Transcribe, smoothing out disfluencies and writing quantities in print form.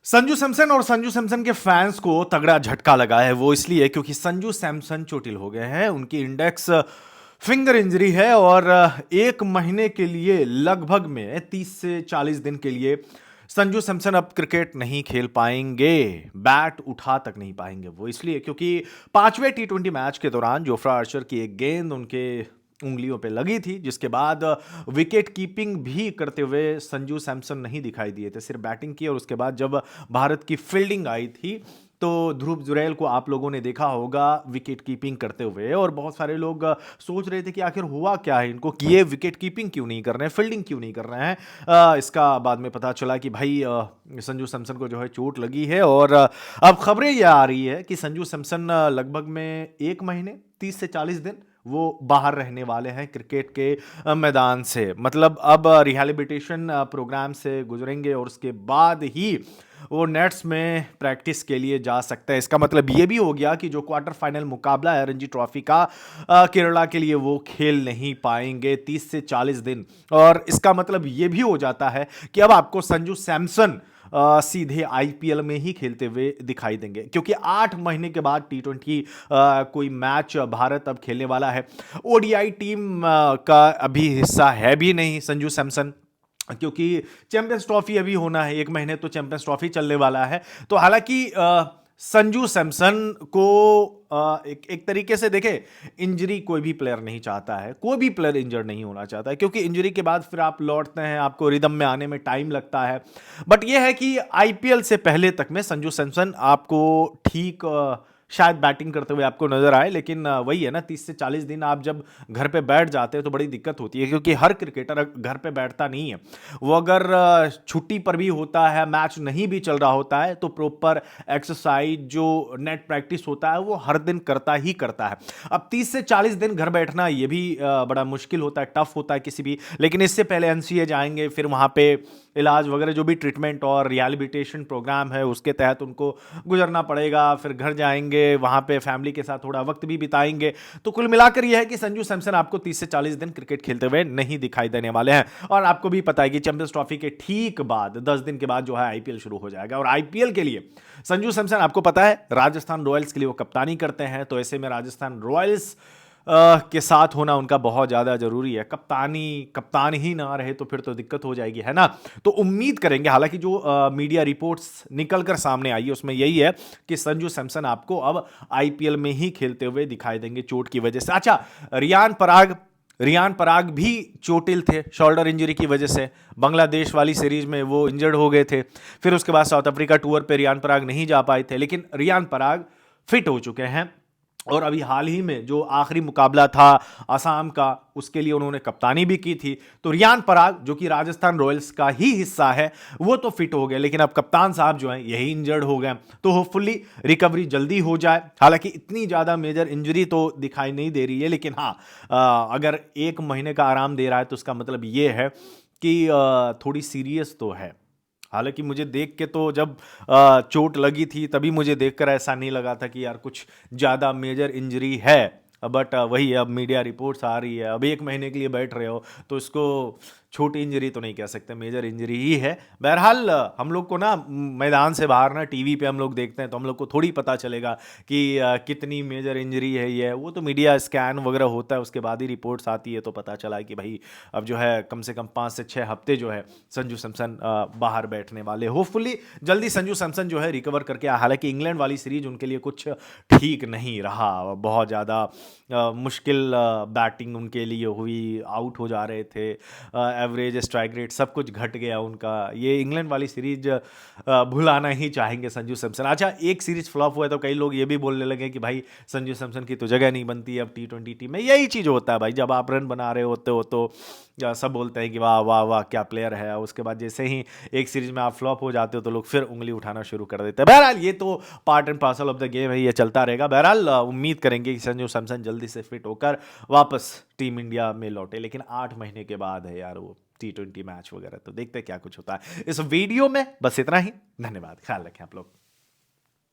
संजू सैमसन और संजू सैमसन के फैंस को तगड़ा झटका लगा है। वो इसलिए क्योंकि संजू सैमसन चोटिल हो गए हैं। उनकी इंडेक्स फिंगर इंजरी है और एक महीने के लिए लगभग में 30 से 40 दिन के लिए संजू सैमसन अब क्रिकेट नहीं खेल पाएंगे, बैट उठा तक नहीं पाएंगे। वो इसलिए क्योंकि पांचवें टी20 मैच के दौरान जोफ्रा आर्चर की एक गेंद उनके उंगलियों पे लगी थी, जिसके बाद विकेट कीपिंग भी करते हुए संजू सैमसन नहीं दिखाई दिए थे, सिर्फ बैटिंग की। और उसके बाद जब भारत की फील्डिंग आई थी तो ध्रुव जुरैल को आप लोगों ने देखा होगा विकेट कीपिंग करते हुए, और बहुत सारे लोग सोच रहे थे कि आखिर हुआ क्या है इनको, कि ये विकेट कीपिंग क्यों नहीं कर रहे हैं, फील्डिंग क्यों नहीं कर रहे हैं। इसका बाद में पता चला कि भाई संजू सैमसन को जो है चोट लगी है। और अब खबरें ये आ रही है कि संजू सैमसन लगभग में एक महीने 30 से 40 दिन वो बाहर रहने वाले हैं क्रिकेट के मैदान से। मतलब अब रिहैबिलिटेशन प्रोग्राम से गुजरेंगे और उसके बाद ही वो नेट्स में प्रैक्टिस के लिए जा सकते हैं। इसका मतलब ये भी हो गया कि जो क्वार्टर फाइनल मुकाबला है रणजी ट्रॉफी का केरला के लिए, वो खेल नहीं पाएंगे 30 से 40 दिन। और इसका मतलब ये भी हो जाता है कि अब आपको संजू सैमसन सीधे आईपीएल में ही खेलते हुए दिखाई देंगे, क्योंकि 8 महीने के बाद टी20 कोई मैच भारत अब खेलने वाला है। ओडीआई टीम का अभी हिस्सा है भी नहीं संजू सैमसन, क्योंकि चैंपियंस ट्रॉफी अभी होना है, एक महीने तो चैंपियंस ट्रॉफी चलने वाला है। तो हालांकि संजू सैमसन को एक तरीके से देखे, इंजरी कोई भी प्लेयर नहीं चाहता है, कोई भी प्लेयर इंजर्ड नहीं होना चाहता है, क्योंकि इंजरी के बाद फिर आप लौटते हैं, आपको रिदम में आने में टाइम लगता है। बट यह है कि आईपीएल से पहले तक में संजू सैमसन आपको ठीक शायद बैटिंग करते हुए आपको नजर आए। लेकिन वही है ना, 30 से 40 दिन आप जब घर पे बैठ जाते हैं तो बड़ी दिक्कत होती है, क्योंकि हर क्रिकेटर घर पे बैठता नहीं है। वो अगर छुट्टी पर भी होता है, मैच नहीं भी चल रहा होता है, तो प्रॉपर एक्सरसाइज जो नेट प्रैक्टिस होता है वो हर दिन करता ही करता है। अब 30 से 40 दिन घर बैठना ये भी बड़ा मुश्किल होता है, टफ होता है किसी भी। लेकिन इससे पहले एनसीए जाएंगे, फिर वहां पे इलाज वगैरह जो भी ट्रीटमेंट और रिहैबिलिटेशन प्रोग्राम है उसके तहत उनको गुजरना पड़ेगा। फिर घर जाएंगे, वहां पे फैमिली के साथ थोड़ा वक्त भी बिताएंगे। तो कुल मिलाकर यह है कि संजू सैमसन आपको 30 से 40 दिन क्रिकेट खेलते हुए नहीं दिखाई देने वाले हैं। और आपको भी पता है कि चैंपियंस ट्रॉफी के ठीक बाद 10 दिन के बाद जो है आईपीएल शुरू हो जाएगा। और आईपीएल के लिए संजू सैमसन आपको पता है राजस्थान रॉयल्स के लिए वो कप्तानी करते हैं। तो ऐसे में राजस्थान रॉयल्स के साथ होना उनका बहुत ज़्यादा ज़रूरी है। कप्तान ही ना रहे तो फिर तो दिक्कत हो जाएगी, है ना। तो उम्मीद करेंगे, हालांकि जो मीडिया रिपोर्ट्स निकल कर सामने आई है उसमें यही है कि संजू सैमसन आपको अब आईपीएल में ही खेलते हुए दिखाई देंगे चोट की वजह से। अच्छा, रियान पराग भी चोटिल थे शोल्डर इंजरी की वजह से। बांग्लादेश वाली सीरीज में वो इंजर्ड हो गए थे, फिर उसके बाद साउथ अफ्रीका टूर पे रियान पराग नहीं जा पाए थे। लेकिन रियान पराग फिट हो चुके हैं, और अभी हाल ही में जो आखिरी मुकाबला था असम का, उसके लिए उन्होंने कप्तानी भी की थी। तो रियान पराग जो कि राजस्थान रॉयल्स का ही हिस्सा है, वो तो फिट हो गए, लेकिन अब कप्तान साहब जो हैं यही इंजर्ड हो गए। तो होपफुली रिकवरी जल्दी हो जाए। हालांकि इतनी ज़्यादा मेजर इंजरी तो दिखाई नहीं दे रही है, लेकिन हाँ, अगर एक महीने का आराम दे रहा है तो उसका मतलब ये है कि थोड़ी सीरियस तो है। हालांकि मुझे देख के तो जब चोट लगी थी तभी मुझे देखकर ऐसा नहीं लगा था कि यार कुछ ज़्यादा मेजर इंजरी है। बट वही, अब मीडिया रिपोर्ट्स आ रही है, अब एक महीने के लिए बैठ रहे हो तो इसको छोटी इंजरी तो नहीं कह सकते, मेजर इंजरी ही है। बहरहाल हम लोग को ना मैदान से बाहर ना टीवी पे हम लोग देखते हैं तो हम लोग को थोड़ी पता चलेगा कि कितनी मेजर इंजरी है ये। वो तो मीडिया स्कैन वगैरह होता है, उसके बाद ही रिपोर्ट्स आती है, तो पता चला कि भाई अब जो है कम से कम 5 से 6 हफ्ते जो है संजू सैमसन बाहर बैठने वाले। होपफुली जल्दी संजू सैमसन जो है रिकवर करके, हालांकि इंग्लैंड वाली सीरीज उनके लिए कुछ ठीक नहीं रहा, बहुत ज़्यादा मुश्किल बैटिंग उनके लिए हुई, आउट हो जा रहे थे, एवरेज स्ट्राइक रेट सब कुछ घट गया उनका। ये इंग्लैंड वाली सीरीज भुलाना ही चाहेंगे संजू सैमसन। अच्छा, एक सीरीज फ्लॉप हुआ तो कई लोग ये भी बोलने लगे कि भाई संजू सैमसन की तो जगह नहीं बनती अब टी20 टीम में। यही चीज़ होता है भाई, जब आप रन बना रहे होते हो तो सब बोलते हैं कि वाह वाह वाह क्या प्लेयर है, उसके बाद जैसे ही एक सीरीज में आप फ्लॉप हो जाते हो तो लोग फिर उंगली उठाना शुरू कर देते हैं। बहरहाल ये तो part and parcel of the game है, ये चलता रहेगा। बहरहाल उम्मीद करेंगे कि संजू सैमसन जल्दी से फिट होकर वापस टीम इंडिया में लौटे, लेकिन 8 महीने के बाद है यार वो टी20 मैच वगैरह। तो देखते हैं क्या कुछ होता है। इस वीडियो में बस इतना ही। धन्यवाद, ख्याल रखें आप लोग।